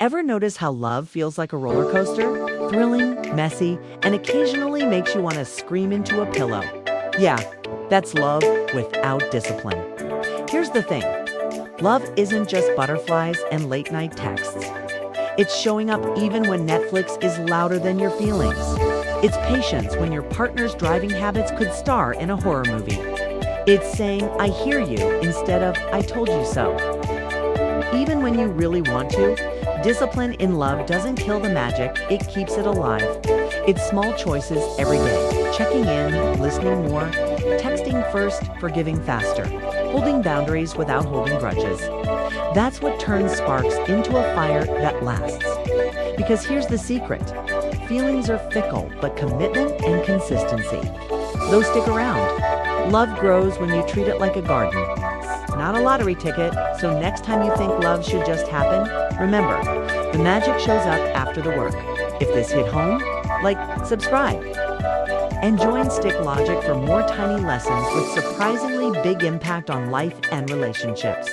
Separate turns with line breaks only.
Ever notice how love feels like a roller coaster? Thrilling, messy, and occasionally makes you want to scream into a pillow. Yeah, that's love without discipline. Here's the thing. Love isn't just butterflies and late-night texts. It's showing up even when Netflix is louder than your feelings. It's patience when your partner's driving habits could star in a horror movie. It's saying, I hear you, instead of, I told you so. Even when you really want to, discipline in love doesn't kill the magic, it keeps it alive. It's small choices every day, checking in, listening more, texting first, forgiving faster, holding boundaries without holding grudges. That's what turns sparks into a fire that lasts. Because here's the secret. Feelings are fickle, but commitment and consistency, those stick around. Love grows when you treat it like a garden, not a lottery ticket. So next time you think love should just happen, remember, the magic shows up after the work. If this hit home, like, subscribe. And join Stick Logic for more tiny lessons with surprisingly big impact on life and relationships.